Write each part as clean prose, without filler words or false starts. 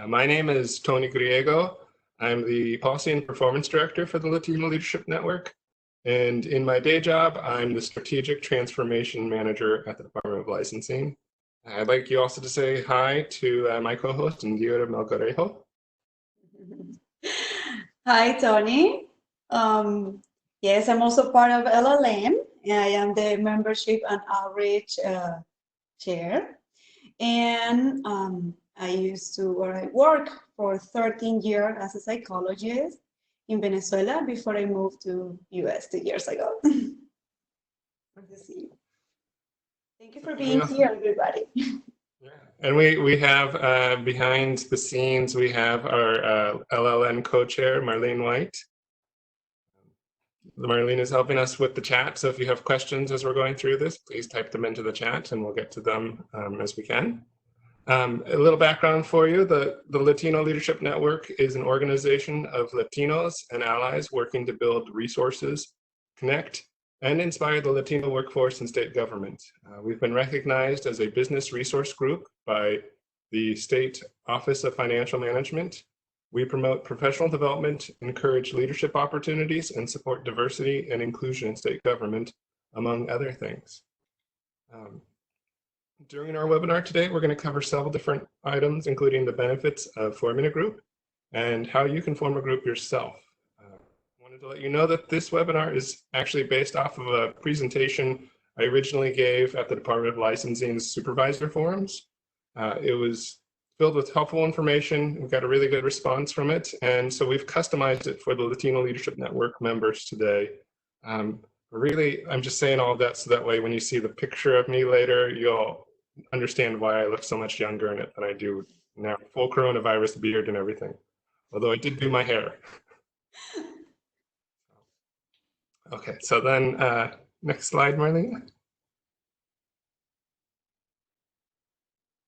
My name is Tony Griego. I'm the Policy and Performance Director for the Latino Leadership Network. And in my day job, I'm the Strategic Transformation Manager at the Department of Licensing. I'd like you also to say hi to my co-host, Indira Melgarejo. Hi, Tony. Yes, I'm also part of LLM. I am the Membership and Outreach Chair. And I work for 13 years as a psychologist in Venezuela before I moved to US 2 years ago. Thank you for being here, everybody. Yeah. And we have behind the scenes, we have our LLM co-chair, Marlene White. Marlene is helping us with the chat, so if you have questions as we're going through this, please type them into the chat and we'll get to them as we can. A little background for you, the Latino Leadership Network is an organization of Latinos and allies working to build resources, connect, and inspire the Latino workforce and state government. We've been recognized as a business resource group by the State Office of Financial Management. We promote professional development, encourage leadership opportunities, and support diversity and inclusion in state government, among other things. During our webinar today, we're going to cover several different items, including the benefits of forming a group and how you can form a group yourself. I wanted to let you know that this webinar is actually based off of a presentation I originally gave at the Department of Licensing's supervisor forums. It was filled with helpful information. We got a really good response from it. And so we've customized it for the Latino Leadership Network members today. Really, I'm just saying all of that so that way when you see the picture of me later, you'll understand why I look so much younger in it than I do now. Full coronavirus beard and everything. Although I did do my hair. Okay, so then next slide, Marlene.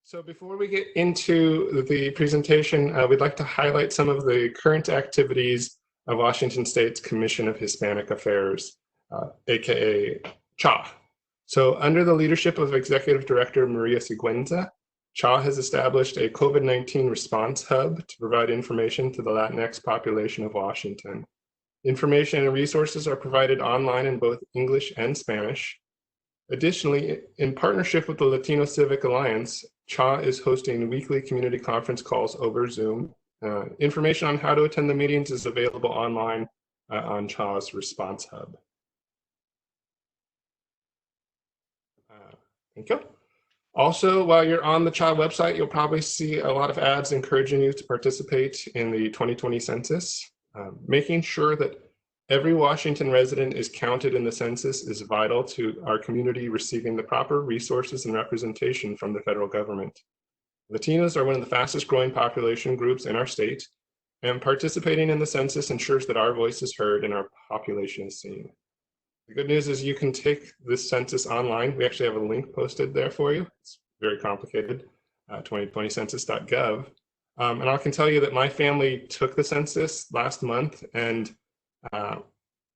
So before we get into the presentation, we'd like to highlight some of the current activities of Washington State's Commission of Hispanic Affairs, aka CHA. So under the leadership of Executive Director Maria Sigüenza, CHA has established a COVID-19 response hub to provide information to the Latinx population of Washington. Information and resources are provided online in both English and Spanish. Additionally, in partnership with the Latino Civic Alliance, CHA is hosting weekly community conference calls over Zoom. Information on how to attend the meetings is available online on CHA's Response Hub. Thank you. Also, while you're on the CHA website, you'll probably see a lot of ads encouraging you to participate in the 2020 census. Making sure that every Washington resident is counted in the census is vital to our community receiving the proper resources and representation from the federal government. Latinos are one of the fastest growing population groups in our state, and participating in the census ensures that our voice is heard and our population is seen. The good news is you can take this census online. We actually have a link posted there for you. It's very complicated, 2020census.gov. And I can tell you that my family took the census last month, and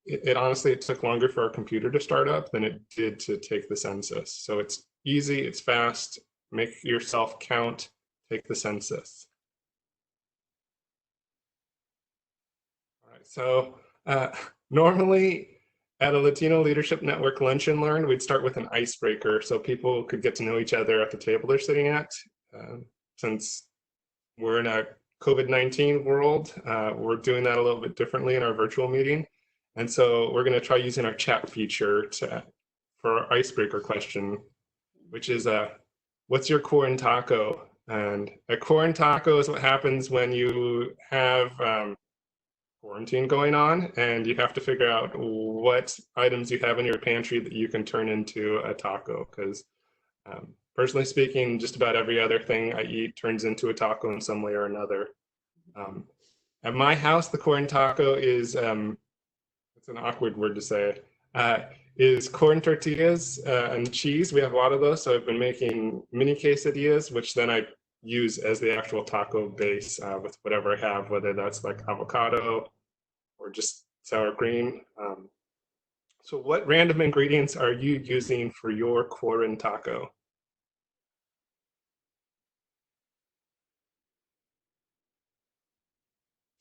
it honestly, it took longer for our computer to start up than it did to take the census. So it's easy, it's fast, make yourself count, take the census. All right, so normally at a Latino Leadership Network Lunch and Learn, we'd start with an icebreaker so people could get to know each other at the table they're sitting at. Since we're in a COVID-19 world, we're doing that a little bit differently in our virtual meeting. And so we're going to try using our chat feature for our icebreaker question, which is, what's your corn taco? And a corn taco is what happens when you have quarantine going on and you have to figure out what items you have in your pantry that you can turn into a taco. Because personally speaking, just about every other thing I eat turns into a taco in some way or another. At my house, the corn taco is, it's an awkward word to say, is corn tortillas and cheese. We have a lot of those, so I've been making mini quesadillas, which then I use as the actual taco base with whatever I have, whether that's like avocado or just sour cream. So what random ingredients are you using for your corn taco? taco?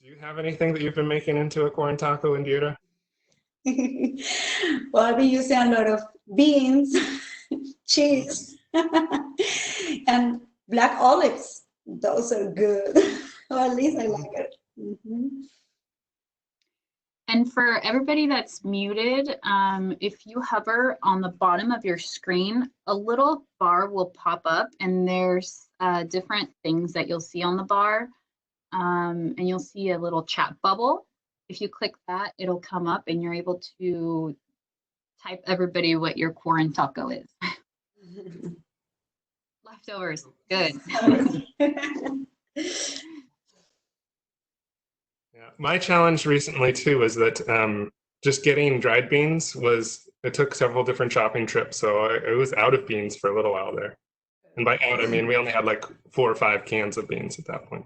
Do you have anything that you've been making into a corn taco, Indira? Well, I've been using a lot of beans, cheese, and black olives. Those are good. Or at least I like it. Mhm. And for everybody that's muted, if you hover on the bottom of your screen, a little bar will pop up and there's different things that you'll see on the bar. And you'll see a little chat bubble. If you click that, it'll come up and you're able to type everybody what your corn taco is. Leftovers, good. Yeah. My challenge recently too was that just getting dried beans it took several different shopping trips, so I was out of beans for a little while there. And by out, I mean we only had like 4 or 5 cans of beans at that point.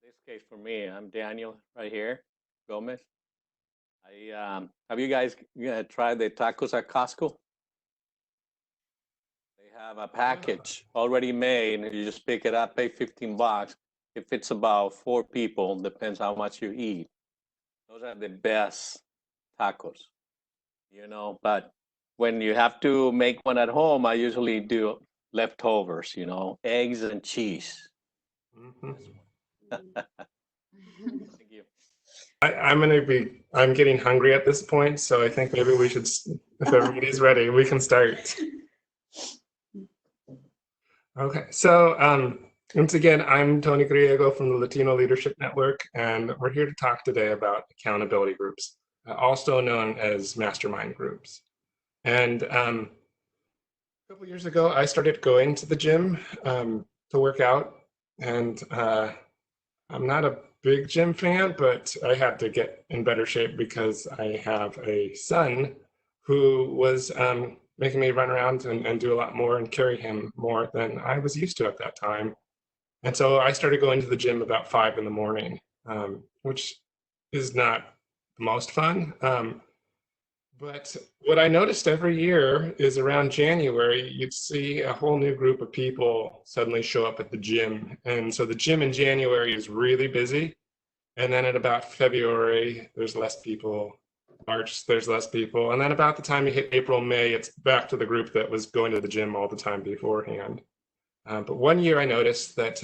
In this case for me, I'm Daniel right here, Gomez. Have you guys tried the tacos at Costco? They have a package already made, and you just pick it up, pay $15. If it's about 4 people, depends how much you eat. Those are the best tacos, you know. But when you have to make one at home, I usually do leftovers, you know, eggs and cheese. Mhm. Thank you. I'm getting hungry at this point, so I think maybe we should, if everybody's ready, we can start. Okay, so once again, I'm Tony Griego from the Latino Leadership Network, and we're here to talk today about accountability groups, also known as mastermind groups. And a couple years ago, I started going to the gym to work out, and I'm not a big gym fan, but I had to get in better shape because I have a son who was making me run around and do a lot more and carry him more than I was used to at that time. And so I started going to the gym about 5 in the morning, which is not the most fun. But what I noticed every year is around January, you'd see a whole new group of people suddenly show up at the gym. And so the gym in January is really busy. And then at about February, there's less people. March, there's less people. And then about the time you hit April, May, it's back to the group that was going to the gym all the time beforehand. But one year I noticed that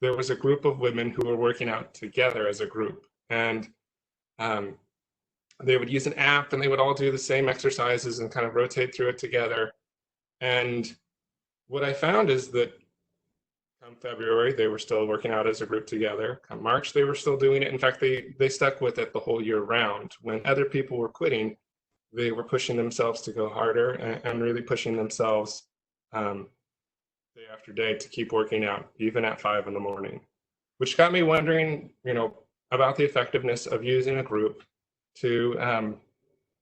there was a group of women who were working out together as a group. And they would use an app and they would all do the same exercises and kind of rotate through it together. And what I found is that come February, they were still working out as a group together. Come March, they were still doing it. In fact, they stuck with it the whole year round. When other people were quitting, they were pushing themselves to go harder and really pushing themselves day after day to keep working out, even at 5 in the morning, which got me wondering, about the effectiveness of using a group to,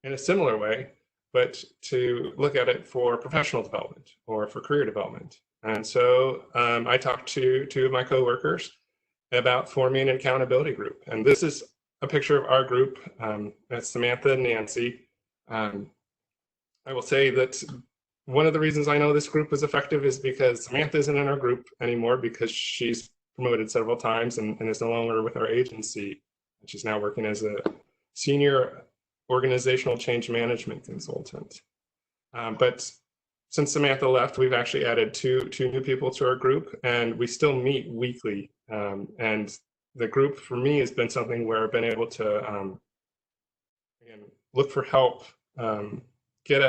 in a similar way, but to look at it for professional development or for career development. And so I talked to 2 of my coworkers about forming an accountability group. And this is a picture of our group. That's Samantha and Nancy. I will say that one of the reasons I know this group is effective is because Samantha isn't in our group anymore because she's promoted several times and is no longer with our agency. She's now working as a senior organizational change management consultant. But since Samantha left, we've actually added two new people to our group, and we still meet weekly. And the group for me has been something where I've been able to again, look for help, get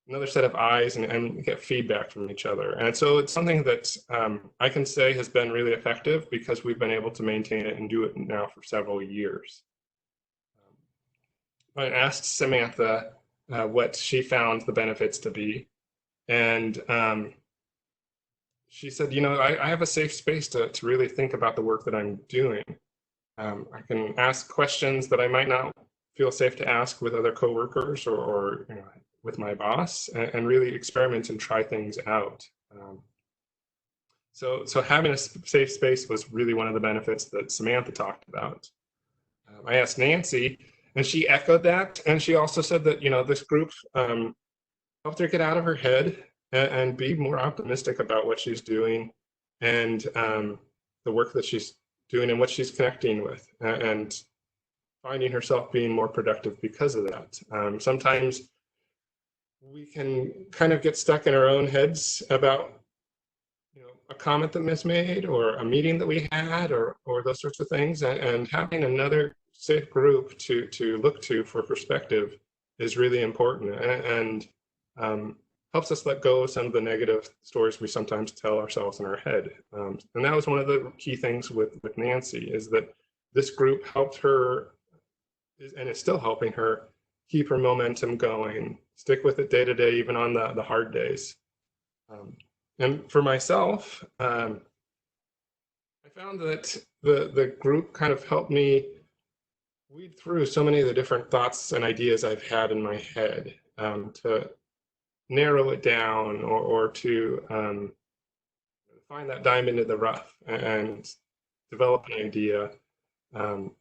another set of eyes and get feedback from each other. And so it's something that I can say has been really effective because we've been able to maintain it and do it now for several years. I asked Samantha what she found the benefits to be. And she said, I have a safe space to really think about the work that I'm doing. I can ask questions that I might not feel safe to ask with other coworkers or with my boss and really experiment and try things out. So having a safe space was really one of the benefits that Samantha talked about. I asked Nancy, and she echoed that. And she also said that, this group helped her get out of her head and be more optimistic about what she's doing and the work that she's doing and what she's connecting with, and finding herself being more productive because of that. Sometimes we can kind of get stuck in our own heads about a comment that was made or a meeting that we had or those sorts of things, and having another safe group to look to for perspective is really important, and helps us let go of some of the negative stories we sometimes tell ourselves in our head. And that was one of the key things with Nancy, is that this group helped her, and is still helping her, keep her momentum going, stick with it day to day, even on the hard days. And for myself, I found that the group kind of helped me weed through so many of the different thoughts and ideas I've had in my head, to narrow it down, or to find that diamond in the rough and develop an idea. And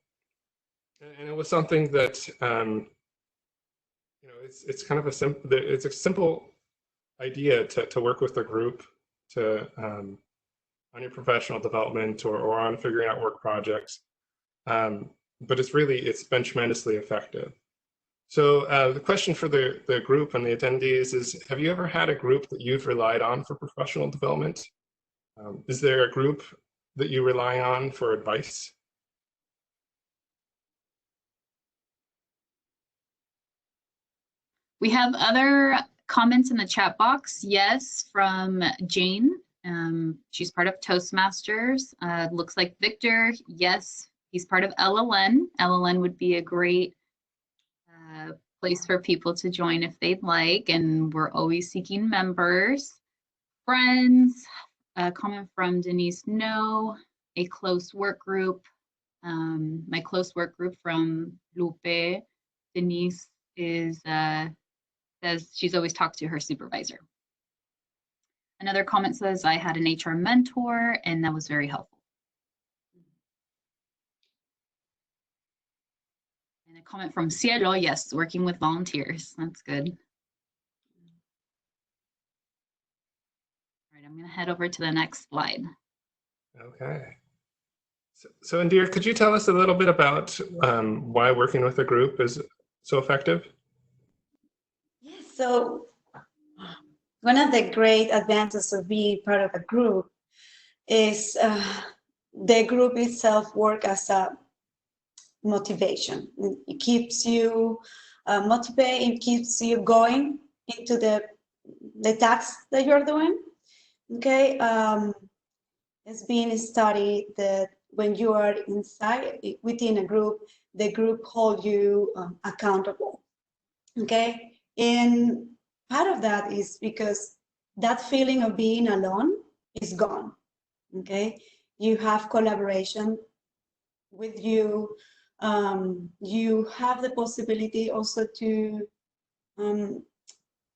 it was something that it's kind of a simple idea to work with the group to on your professional development or on figuring out work projects, but it's been tremendously effective. So the question for the group and the attendees is, have you ever had a group that you've relied on for professional development? Is there a group that you rely on for advice? We have other comments in the chat box. Yes, from Jane. She's part of Toastmasters. Looks like Victor. Yes, he's part of LLN. LLN would be a great place for people to join if they'd like, and we're always seeking members. Friends, a comment from Denise. No, a close work group. My close work group from Lupe. Denise is says she's always talked to her supervisor. Another comment says, I had an HR mentor and that was very helpful. And a comment from Cielo, yes, working with volunteers. That's good. All right, I'm gonna head over to the next slide. Okay. So Indira, could you tell us a little bit about why working with a group is so effective? Yes, so one of the great advantages of being part of a group is the group itself work as a motivation. It keeps you motivated, it keeps you going into the tasks that you're doing. Okay, it's been studied that when you are inside within a group, the group holds you accountable. Okay, and part of that is because that feeling of being alone is gone. Okay, you have collaboration with you. You have the possibility also to,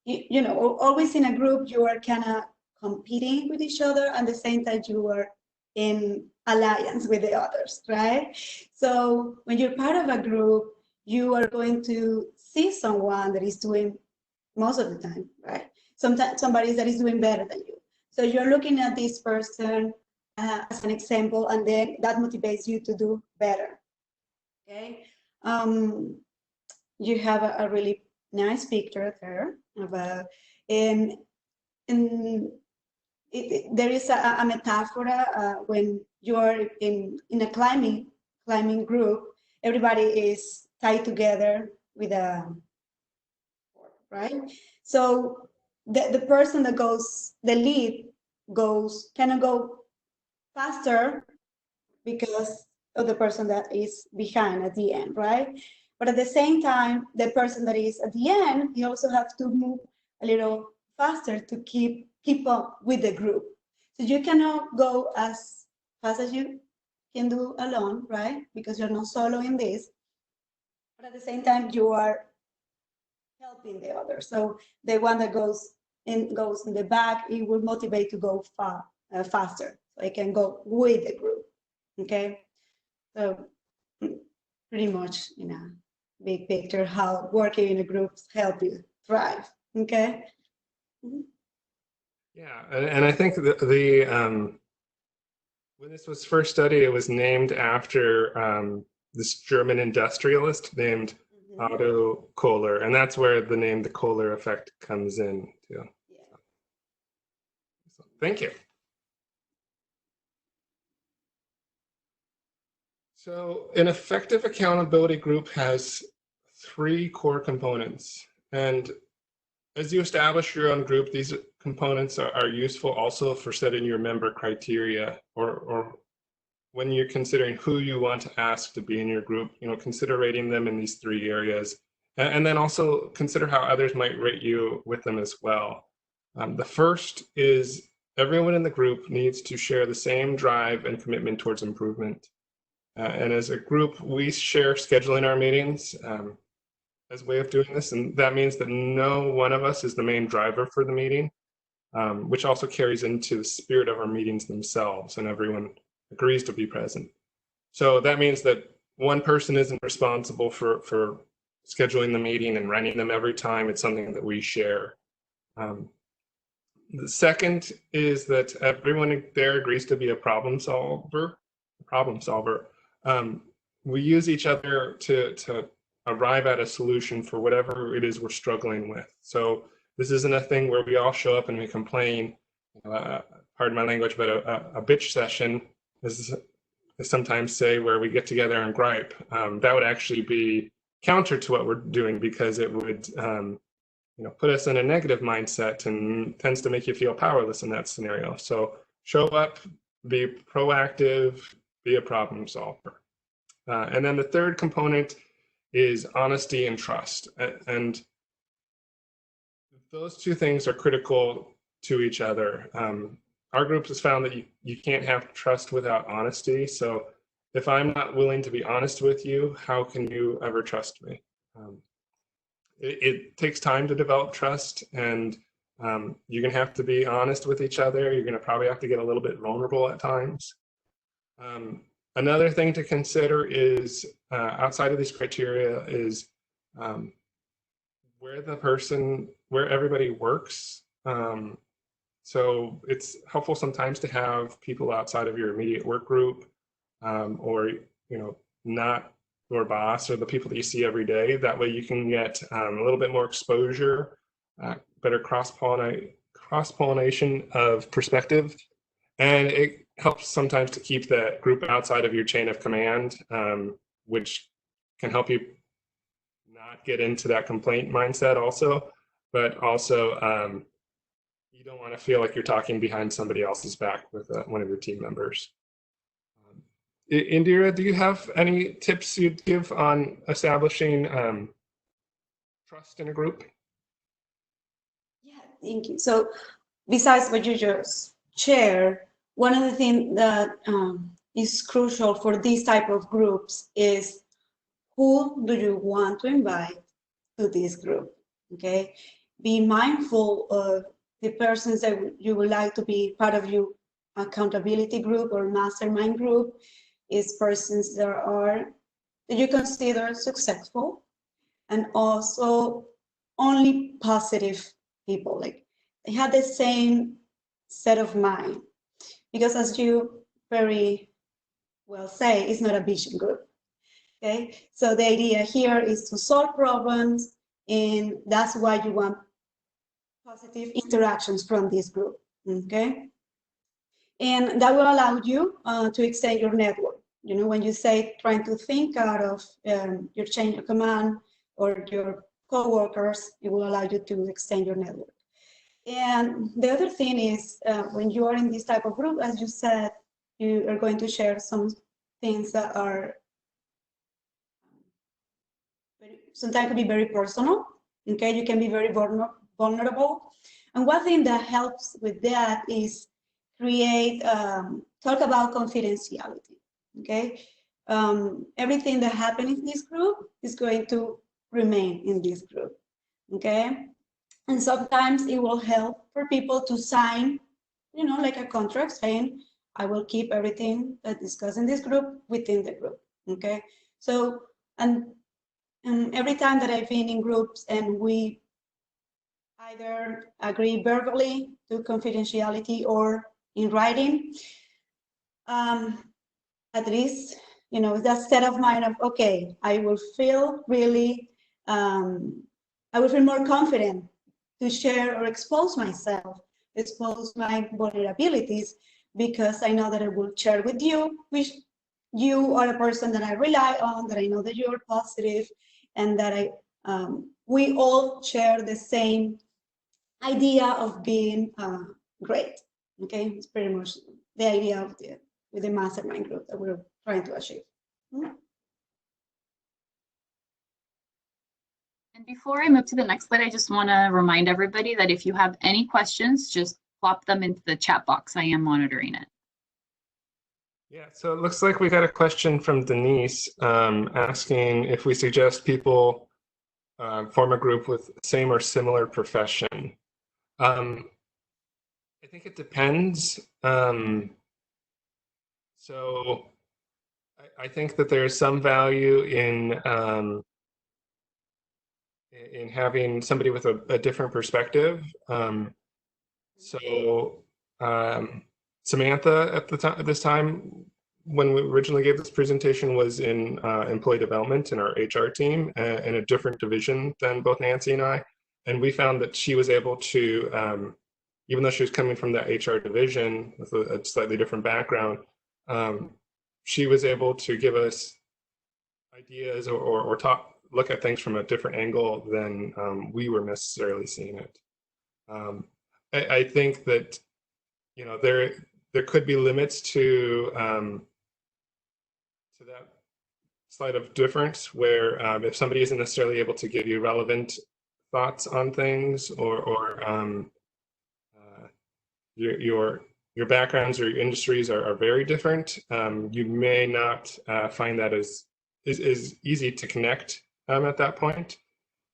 always in a group, you are kind of competing with each other, and at the same time you are in alliance with the others, right? So when you're part of a group, you are going to see someone that is doing, most of the time, right? Sometimes somebody that is doing better than you. So you're looking at this person as an example, and then that motivates you to do better. Okay. You have a really nice picture there about, and there is a metaphor when you're in a climbing group, everybody is tied together with a, right? So the person that goes, the lead cannot go faster because of the person that is behind at the end, right? But at the same time, the person that is at the end, you also have to move a little faster to keep up with the group. So you cannot go as fast as you can do alone, right? Because you're not solo in this. But at the same time, you are helping the other. So the one that goes in the back, it will motivate to go faster. So it can go with the group. Okay. So pretty much in a big picture, how working in a group help you thrive. Okay. Mm-hmm. Yeah, and I think When this was first studied, it was named after this German industrialist named Otto Kohler, and that's where the name the Kohler effect comes in too. Yeah. So, thank you. So an effective accountability group has 3 core components. And as you establish your own group, these components are useful also for setting your member criteria, or when you're considering who you want to ask to be in your group, consider rating them in these 3 areas. And then also consider how others might rate you with them as well. The first is everyone in the group needs to share the same drive and commitment towards improvement. And as a group, we share scheduling our meetings as a way of doing this. And that means that no one of us is the main driver for the meeting, which also carries into the spirit of our meetings themselves, and everyone agrees to be present. So that means that one person isn't responsible for scheduling the meeting and running them every time. It's something that we share. The second is that everyone there agrees to be a problem solver. We use each other to arrive at a solution for whatever it is we're struggling with. So this isn't a thing where we all show up and we complain, pardon my language, but a bitch session is sometimes say, where we get together and gripe. That would actually be counter to what we're doing, because it would put us in a negative mindset and tends to make you feel powerless in that scenario. So show up, be proactive, be a problem solver. And then the third component is honesty and trust. And those 2 things are critical to each other. Our group has found that you can't have trust without honesty. So if I'm not willing to be honest with you, how can you ever trust me? It takes time to develop trust, and you're going to have to be honest with each other. You're going to probably have to get a little bit vulnerable at times. Another thing to consider is, outside of these criteria, is where everybody works. So it's helpful sometimes to have people outside of your immediate work group, or not your boss or the people that you see every day. That way you can get a little bit more exposure, better cross-pollination of perspective, and it helps sometimes to keep the group outside of your chain of command, which can help you not get into that complaint mindset also, but also you don't want to feel like you're talking behind somebody else's back with one of your team members. Indira, do you have any tips you'd give on establishing trust in a group? Yeah, thank you. So besides what you just shared, one of the things that is crucial for these type of groups is, who do you want to invite to this group? Okay, be mindful of the persons that you would like to be part of your accountability group or mastermind group. Is persons that you consider successful, and also only positive people, like they have the same set of mind. Because as you very well say, it's not a vision group. Okay, so the idea here is to solve problems, and that's why you want positive interactions from this group. Okay, and that will allow you to extend your network. When you say trying to think out of your chain of command or your co-workers, it will allow you to extend your network. And the other thing is, when you are in this type of group, as you said, you are going to share some things that are sometimes can be very personal. Okay, you can be very vulnerable. And one thing that helps with that is talk about confidentiality. Okay, everything that happens in this group is going to remain in this group. Okay, and sometimes it will help for people to sign, like a contract saying, I will keep everything that discussed in this group within the group. Okay, so and every time that I've been in groups and we either agree verbally to confidentiality or in writing, at least, that state of mind of, okay, I will feel really, I will feel more confident to share or expose myself, expose my vulnerabilities, because I know that I will share with you, which you are a person that I rely on, that I know that you're positive, and that we all share the same idea of being great. Okay, it's pretty much the idea of with the mastermind group that we're trying to achieve. And before I move to the next slide, I just want to remind everybody that if you have any questions, just plop them into the chat box. I am monitoring it. Yeah, so it looks like we got a question from Denise asking if we suggest people form a group with same or similar profession. I think it depends. So I think that there's some value in having somebody with a different perspective. Samantha at this time, when we originally gave this presentation, was in employee development in our HR team in a different division than both Nancy and I. And we found that she was able to, even though she was coming from that HR division with a slightly different background, she was able to give us ideas or look at things from a different angle than we were necessarily seeing it. I think that there could be limits to that slight of difference where if somebody isn't necessarily able to give you relevant thoughts on things or your backgrounds or your industries are very different, you may not find that as easy to connect at that point,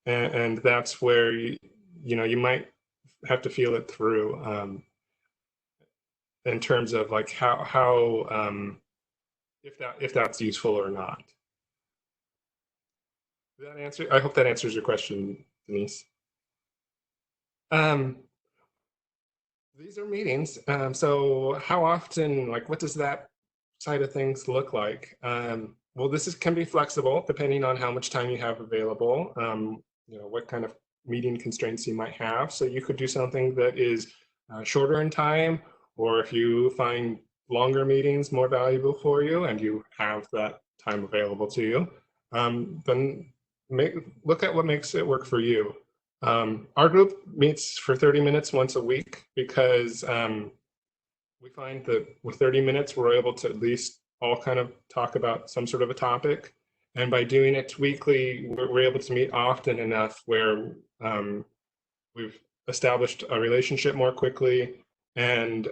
and that's where you might have to feel it through in terms of like how if that's useful or not. Did that answer? I hope that answers your question, Denise. These are meetings. So how often, like, what does that side of things look like? Well, can be flexible depending on how much time you have available, what kind of meeting constraints you might have. So you could do something that is shorter in time, or if you find longer meetings more valuable for you and you have that time available to you, then look at what makes it work for you. Our group meets for 30 minutes once a week because we find that with 30 minutes, we're able to at least all kind of talk about some sort of a topic. And by doing it weekly, we're able to meet often enough where we've established a relationship more quickly. And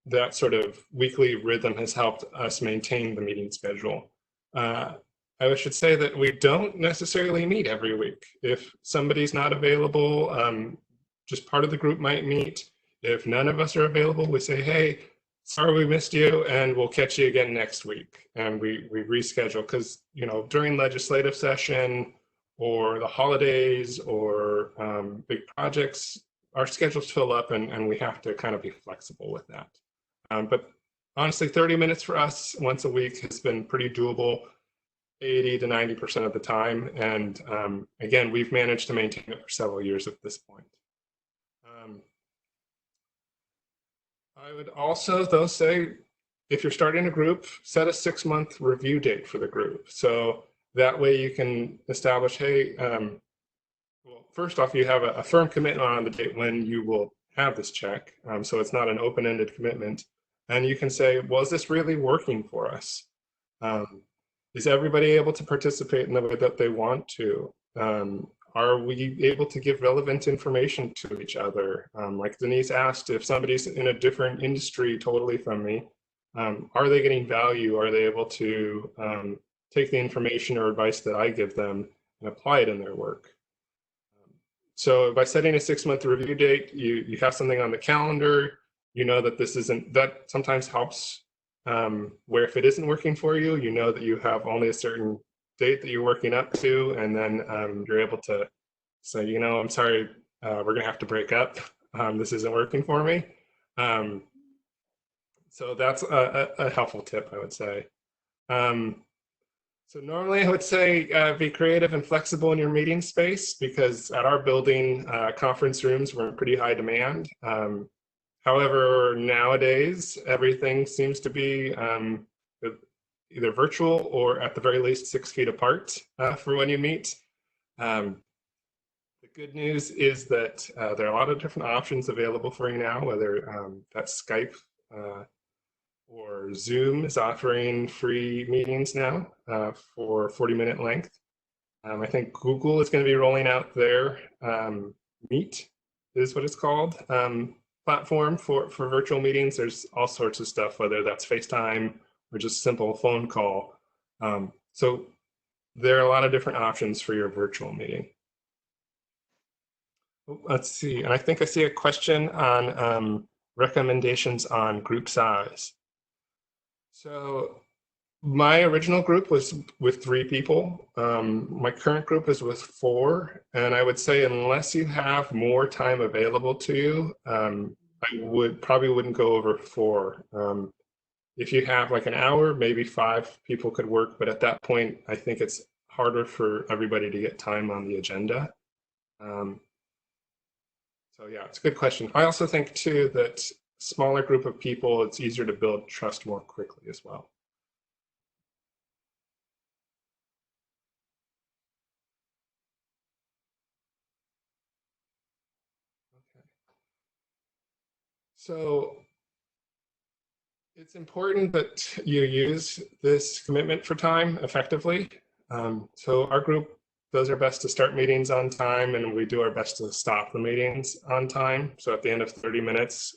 that sort of weekly rhythm has helped us maintain the meeting schedule. I should say that we don't necessarily meet every week. If somebody's not available, just part of the group might meet. If none of us are available, we say, hey, sorry we missed you, and we'll catch you again next week. And we reschedule because, during legislative session or the holidays or big projects, our schedules fill up and we have to kind of be flexible with that. But honestly, 30 minutes for us once a week has been pretty doable 80 to 90% of the time. And again, we've managed to maintain it for several years at this point. I would also, though, say if you're starting a group, set a 6-month review date for the group. So that way you can establish, hey, well, first off, you have a firm commitment on the date when you will have this check. So it's not an open-ended commitment. And you can say, well, is this really working for us? Is everybody able to participate in the way that they want to? Are we able to give relevant information to each other? Like Denise asked, if somebody's in a different industry totally from me, are they getting value? Are they able to take the information or advice that I give them and apply it in their work? So by setting a 6-month review date, you have something on the calendar, that that sometimes helps. Where if it isn't working for you, you know that you have only a certain date that you're working up to, and then you're able to say, I'm sorry, we're gonna have to break up. This isn't working for me. So that's a helpful tip, I would say. So normally I would say be creative and flexible in your meeting space, because at our building, conference rooms were in pretty high demand. However, nowadays, everything seems to be either virtual or at the very least 6 feet apart for when you meet. The good news is that there are a lot of different options available for you now, whether that's Skype or Zoom is offering free meetings now for 40-minute length. I think Google is going to be rolling out their Meet is what it's called, platform for virtual meetings. There's all sorts of stuff, whether that's FaceTime or just simple phone call. So there are a lot of different options for your virtual meeting. Let's see, and I think I see a question on recommendations on group size. So my original group was with 3 people. My current group is with 4, and I would say unless you have more time available to you, I probably wouldn't go over 4. If you have like an hour, maybe 5 people could work, but at that point, I think it's harder for everybody to get time on the agenda. So yeah, it's a good question. I also think too that smaller group of people, it's easier to build trust more quickly as well. Okay. So it's important that you use this commitment for time effectively. So our group does our best to start meetings on time, and we do our best to stop the meetings on time. So at the end of 30 minutes,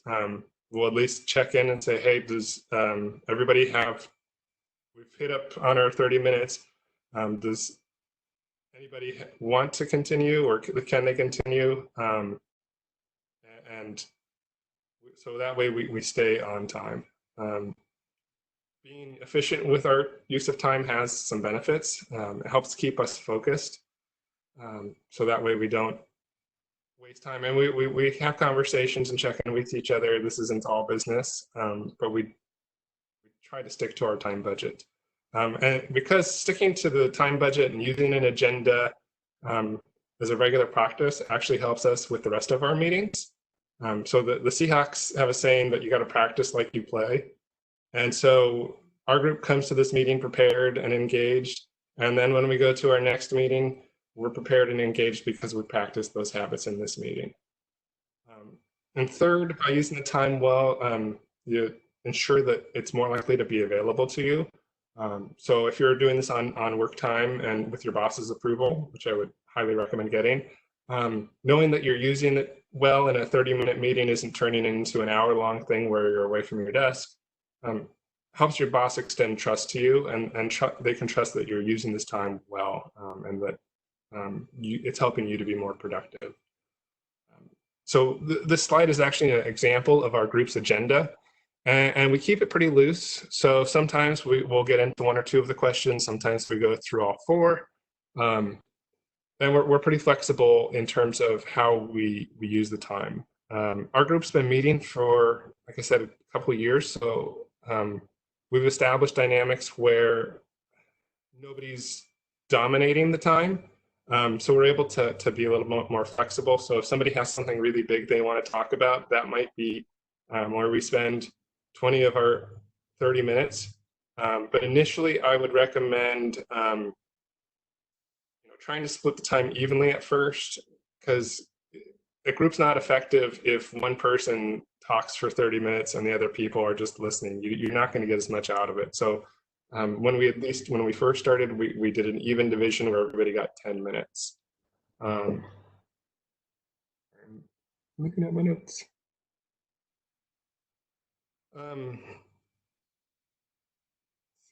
we'll at least check in and say, hey, does everybody have, we've hit up on our 30 minutes. Does anybody want to continue, or can they continue? And so that way we stay on time. Being efficient with our use of time has some benefits. It helps keep us focused. So that way we don't waste time. And we have conversations and check in with each other. This isn't all business, but we try to stick to our time budget. And because sticking to the time budget and using an agenda as a regular practice actually helps us with the rest of our meetings. So the Seahawks have a saying that you got to practice like you play. And so our group comes to this meeting prepared and engaged. And then when we go to our next meeting, we're prepared and engaged because we practiced those habits in this meeting. And third, by using the time well, you ensure that it's more likely to be available to you. So if you're doing this on work time and with your boss's approval, which I would highly recommend getting, knowing that you're using it well in a 30-minute meeting isn't turning into an hour-long thing where you're away from your desk, helps your boss extend trust to you, and they can trust that you're using this time well, and that it's helping you to be more productive. So this slide is actually an example of our group's agenda, and we keep it pretty loose. So sometimes we'll get into 1 or 2 of the questions, sometimes we go through all 4. And we're pretty flexible in terms of how we use the time. Our group's been meeting for, like I said, a couple of years. So we've established dynamics where nobody's dominating the time. So we're able to be a little more flexible. So if somebody has something really big they want to talk about, that might be where we spend 20 of our 30 minutes. But initially, I would recommend trying to split the time evenly at first, because a group's not effective if one person talks for 30 minutes and the other people are just listening. You're not going to get as much out of it. So when we first started, we did an even division where everybody got 10 minutes. I'm looking at my notes. Let's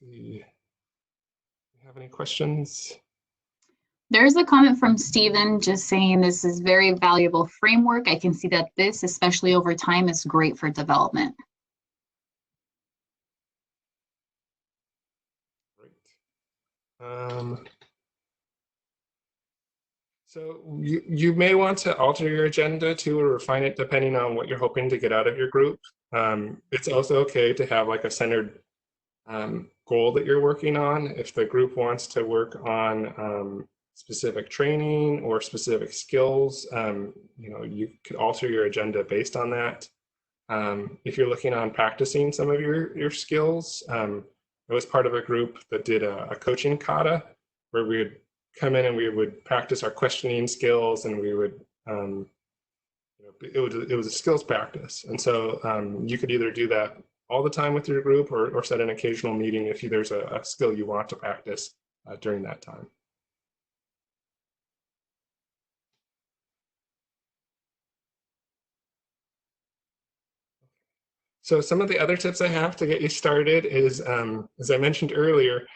see. Do you have any questions? There's a comment from Stephen just saying this is very valuable framework. I can see that this, especially over time, is great for development. Great. So you may want to alter your agenda too, or refine it depending on what you're hoping to get out of your group. It's also okay to have like a centered goal that you're working on. If the group wants to work on specific training or specific skills, you could alter your agenda based on that. If you're looking on practicing some of your skills, I was part of a group that did a coaching kata where we would come in and we would practice our questioning skills, and we would it was a skills practice. And so you could either do that all the time with your group or set an occasional meeting if there's a skill you want to practice during that time. So some of the other tips I have to get you started is, as I mentioned earlier,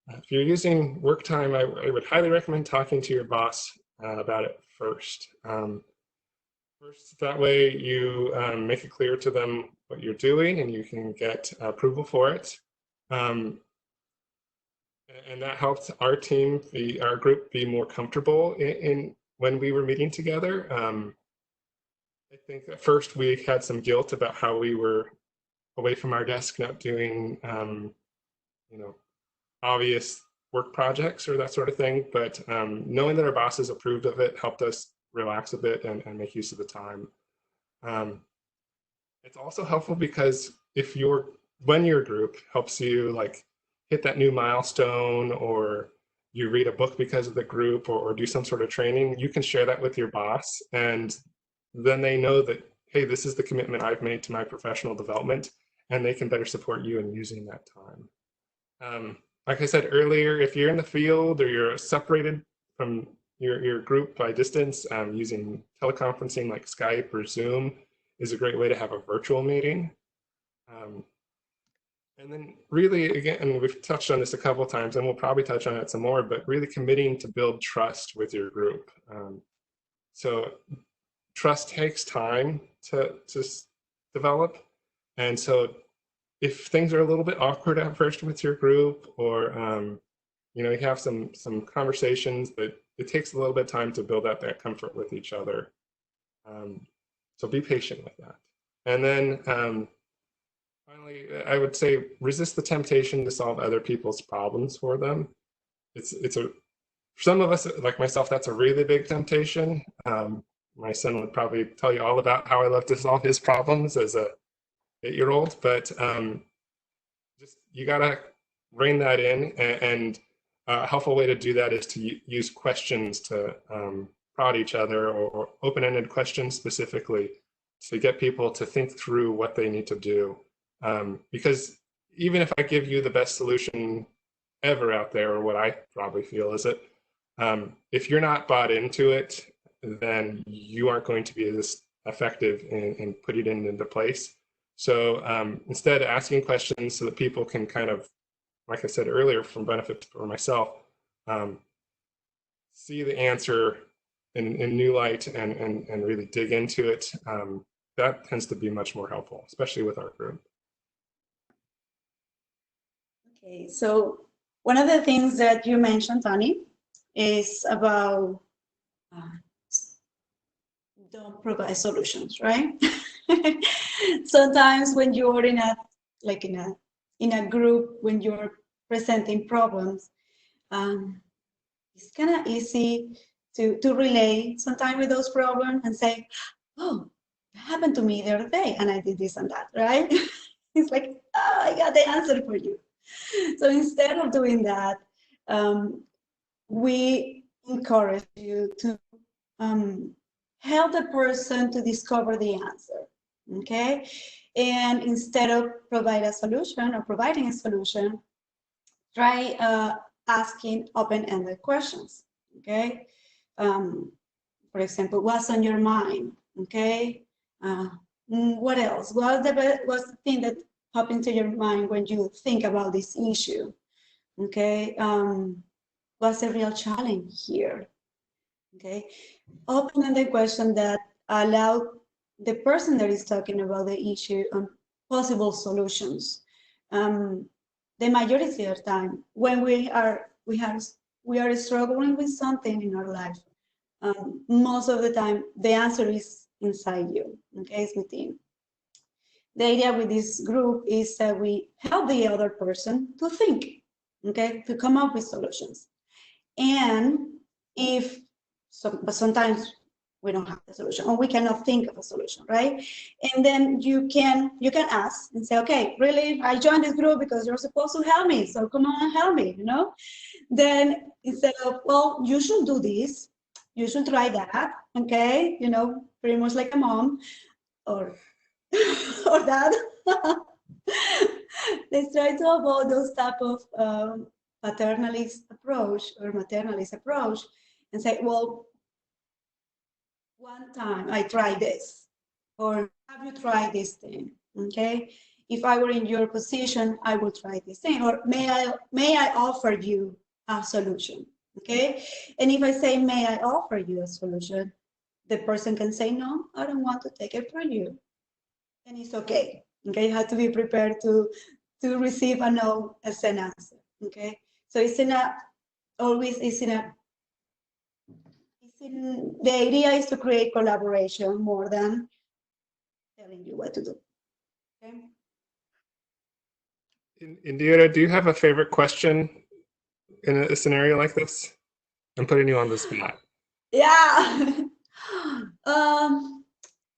if you're using work time, I would highly recommend talking to your boss about it first. First, that way you make it clear to them what you're doing and you can get approval for it. And that helped our team, our group, be more comfortable in when we were meeting together. I think at first we had some guilt about how we were away from our desk, not doing, obvious work projects or that sort of thing. But knowing that our bosses approved of it helped us relax a bit and make use of the time. It's also helpful because when your group helps you like hit that new milestone, or you read a book because of the group, or do some sort of training, you can share that with your boss, and then they know that, hey, this is the commitment I've made to my professional development, and they can better support you in using that time. Like I said earlier, if you're in the field or you're separated from your group by distance, using teleconferencing like Skype or Zoom is a great way to have a virtual meeting. And then really, again, and we've touched on this a couple of times, and we'll probably touch on it some more, but really committing to build trust with your group. So trust takes time to develop. And so if things are a little bit awkward at first with your group, or you have some conversations, but it takes a little bit of time to build up that comfort with each other. So be patient with that. And then finally, I would say resist the temptation to solve other people's problems for them. For some of us, like myself, that's a really big temptation. My son would probably tell you all about how I love to solve his problems as a 8-year-old, but just you gotta rein that in, and a helpful way to do that is to use questions to prod each other, or open-ended questions specifically, to get people to think through what they need to do. Because even if I give you the best solution ever out there, or what I probably feel is it, if you're not bought into it, then you aren't going to be as effective in putting it into place. So instead, asking questions so that people can kind of, like I said earlier, from benefit for myself, see the answer in new light and really dig into it, that tends to be much more helpful, especially with our group. Okay, so one of the things that you mentioned, Tony, is about don't provide solutions, right? Sometimes when you're in a group, when you're presenting problems, it's kind of easy to relate sometimes with those problems and say, oh, that happened to me the other day and I did this and that, right? It's like, oh, I got the answer for you. So instead of doing that, we encourage you to help the person to discover the answer, okay? And instead of providing a solution, try asking open-ended questions, okay? For example, what's on your mind, okay? What else? What's the thing that pops into your mind when you think about this issue, okay? What's the real challenge here, okay? Open-ended question that allow the person that is talking about the issue and possible solutions. The majority of the time, when we are struggling with something in our life, most of the time the answer is inside you, okay, it's within. the idea with this group is that we help the other person to think, okay, to come up with solutions. And but sometimes we don't have the solution, or we cannot think of a solution, right? And then you can ask and say, okay, really, I joined this group because you're supposed to help me, so come on and help me, you know? Then instead of, well, you should do this, you should try that, okay? You know, pretty much like a mom or or dad. Let's try to avoid those type of paternalist approach or maternalist approach and say, well, one time I tried this, or have you tried this thing? Okay, if I were in your position, I will try this thing, or may I offer you a solution? Okay, and if I say may I offer you a solution, the person can say no, I don't want to take it from you, and it's okay. Okay, you have to be prepared to receive a no as an answer. Okay, so it's the idea is to create collaboration more than telling you what to do. Okay. Indira, do you have a favorite question in a scenario like this? I'm putting you on the spot. Yeah.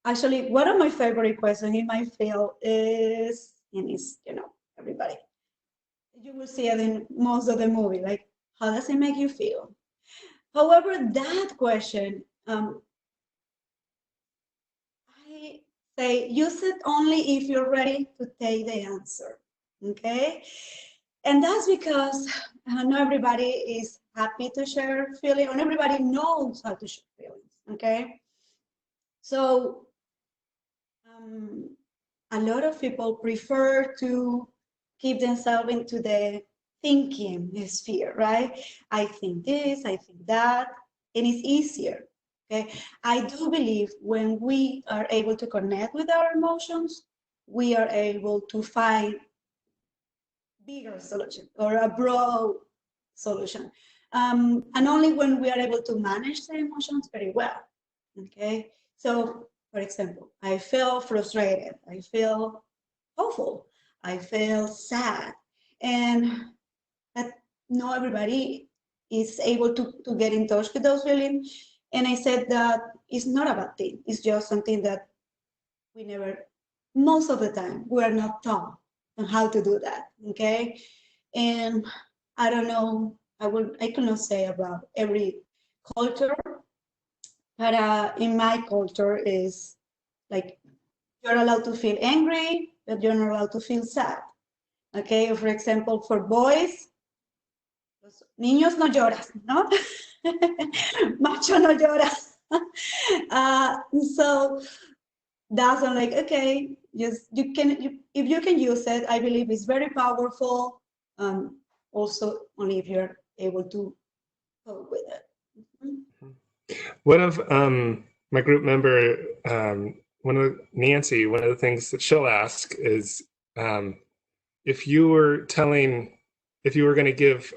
Actually, one of my favorite questions in my field is, and it's, you know, everybody, you will see it in most of the movie, like, how does it make you feel? However, that question, I say use it only if you're ready to take the answer, okay? And that's because not everybody is happy to share feelings, or everybody knows how to share feelings, okay? So a lot of people prefer to keep themselves into the thinking sphere, right? I think this, I think that, and it's easier. Okay, I do believe when we are able to connect with our emotions, we are able to find bigger solution or a broad solution. And only when we are able to manage the emotions very well. Okay, so for example, I feel frustrated, I feel hopeful, I feel sad, and that not everybody is able to get in touch with those feelings. And I said that it's not a bad thing, it's just something that we never, most of the time, we are not taught on how to do that, okay? And I don't know, I cannot say about every culture, but in my culture is like, you're allowed to feel angry, but you're not allowed to feel sad. Okay, for example, for boys, los niños no lloras, ¿no? Macho no llora. So that's I'm like, okay, yes, if you can use it, I believe it's very powerful. Also, only if you're able to cope with it. One of my group member, Nancy, one of the things that she'll ask is, if you were going to give,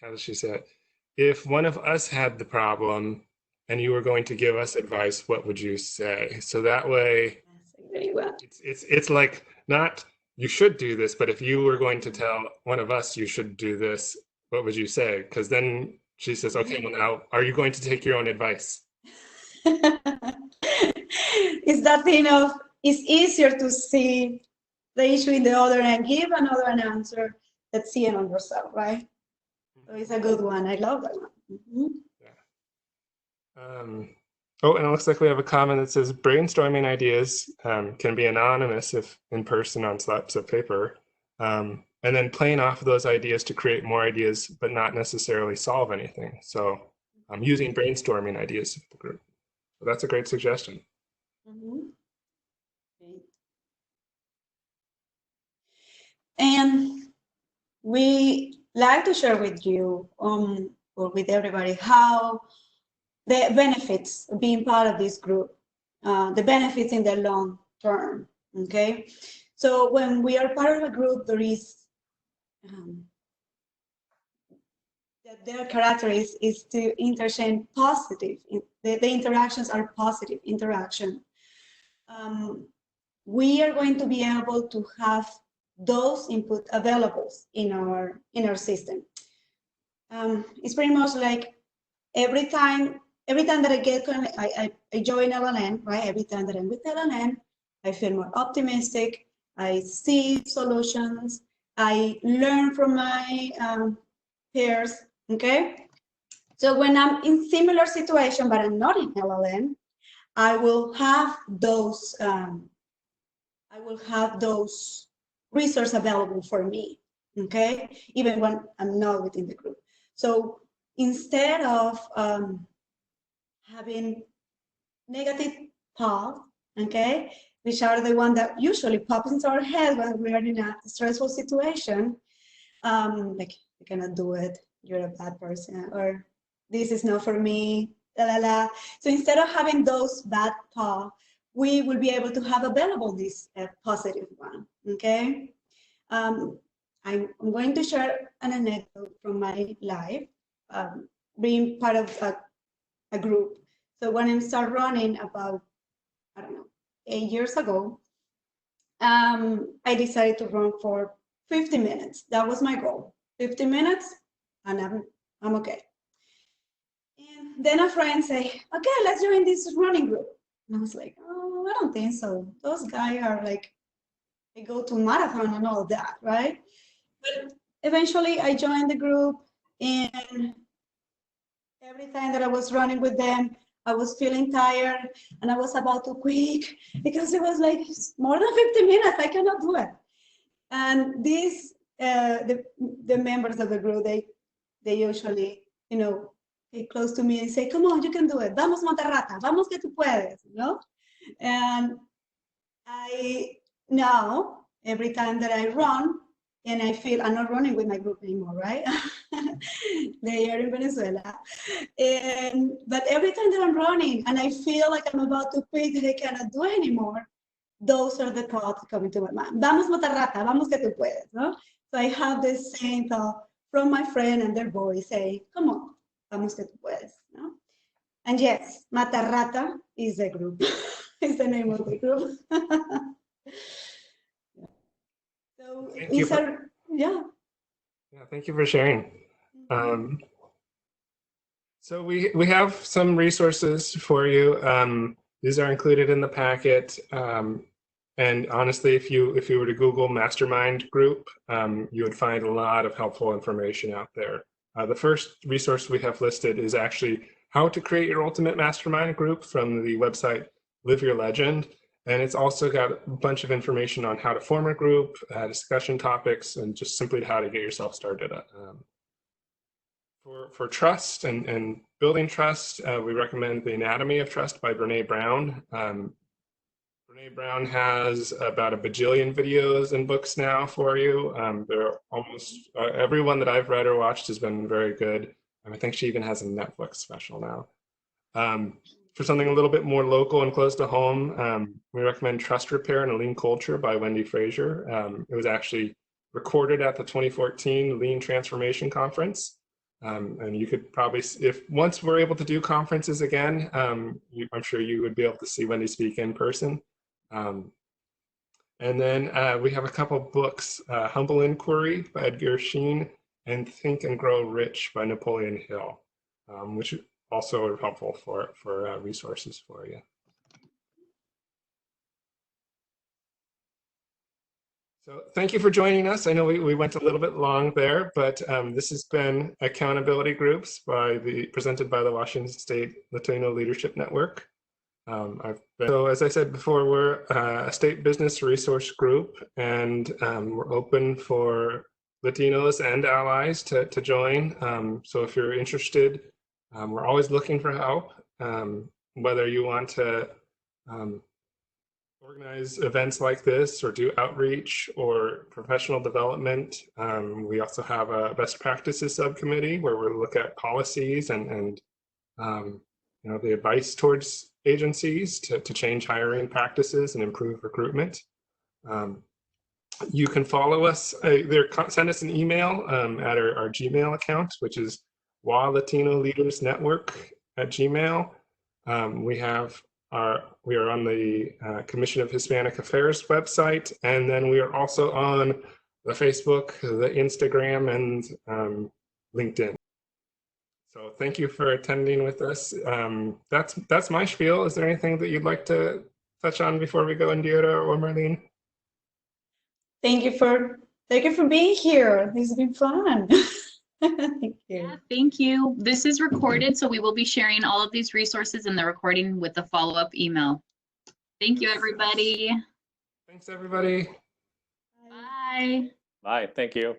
how does she say it? If one of us had the problem and you were going to give us advice, what would you say? So that way, very well. It's like, not you should do this, but if you were going to tell one of us you should do this, what would you say? Because then she says, okay, well now, are you going to take your own advice? It's that thing of, it's easier to see the issue in the other and give another an answer than see it on yourself, right? So it's a good one. I love that one. Mm-hmm. Yeah. Oh, and it looks like we have a comment that says brainstorming ideas can be anonymous if in person on slips of paper. And then playing off of those ideas to create more ideas, but not necessarily solve anything. So I'm using brainstorming ideas with the group. So that's a great suggestion. Mm-hmm. Great. And we like to share with you or with everybody how the benefits of being part of this group, the benefits in the long term, okay? So when we are part of a group, there is, their character is to interchange positive, the interactions are positive interaction. we are going to be able to have those input available in our system. It's pretty much like every time that I join LLN, right? Every time that I'm with LLN, I feel more optimistic. I see solutions. I learn from my peers. Okay. So when I'm in similar situation, but I'm not in LLN, I will have those. Resources available for me. Okay, even when I'm not within the group. So instead of having negative thoughts, okay, which are the one that usually pops into our head when we are in a stressful situation, like you cannot do it, you're a bad person, or this is not for me, la la la. So instead of having those bad thoughts, we will be able to have available this positive one. Okay. I'm going to share an anecdote from my life, being part of a group. So when I started running about, I don't know, 8 years ago, I decided to run for 50 minutes. That was my goal, 50 minutes, and I'm okay. And then a friend say, okay, let's join this running group. And I was like, oh, I don't think so. Those guys are like, they go to marathon and all that, right? But eventually I joined the group, and every time that I was running with them, I was feeling tired and I was about to quit because it was like more than 50 minutes, I cannot do it. And these, the members of the group, they usually, you know, get close to me and say, come on, you can do it. Vamos, Monterrata, vamos que tú puedes, you know? And I now, every time that I run, and I feel I'm not running with my group anymore, right? They are in Venezuela. But every time that I'm running and I feel like I'm about to quit and I cannot do it anymore, those are the thoughts coming to my mind. Vamos, Monterrata, vamos que tú puedes, no? So I have this same thought from my friend and their voice saying, come on, vamos que tú puedes, no? And yes, Matarrata is the group, is the name of the group. So yeah. Thank you for sharing. So we have some resources for you. These are included in the packet. And honestly, if you were to Google Mastermind Group, you would find a lot of helpful information out there. The first resource we have listed is actually how to create your ultimate mastermind group from the website Live Your Legend. And it's also got a bunch of information on how to form a group, discussion topics, and just simply how to get yourself started. For trust and building trust, we recommend The Anatomy of Trust by Brene Brown. Brene Brown has about a bajillion videos and books now for you. They're almost everyone that I've read or watched has been very good. I think she even has a Netflix special now. For something a little bit more local and close to home, we recommend Trust Repair and a Lean Culture by Wendy Frazier. It was actually recorded at the 2014 Lean Transformation Conference. And you could probably, if once we're able to do conferences again, I'm sure you would be able to see Wendy speak in person. And then we have a couple books, Humble Inquiry by Edgar Schein and Think and Grow Rich by Napoleon Hill, which also are helpful for resources for you. So thank you for joining us. I know we went a little bit long there, but this has been Accountability Groups presented by the Washington State Latino Leadership Network. So as I said before, we're a state business resource group, and we're open for Latinos and allies to join. So if you're interested, we're always looking for help, whether you want to organize events like this or do outreach or professional development. We also have a best practices subcommittee where we look at policies and you know, the advice towards agencies to change hiring practices and improve recruitment. You can follow us, send us an email at our Gmail account, which is WA Latino Leaders Network at Gmail. We have We are on the Commission of Hispanic Affairs website, and then we are also on the Facebook, the Instagram, and LinkedIn. So thank you for attending with us. That's my spiel. Is there anything that you'd like to touch on before we go, Indira or Marlene? Thank you for being here. This has been fun. Thank you. Yeah, thank you. This is recorded, so we will be sharing all of these resources in the recording with the follow-up email. Thank you, everybody. Thanks, everybody. Bye. Bye. Thank you.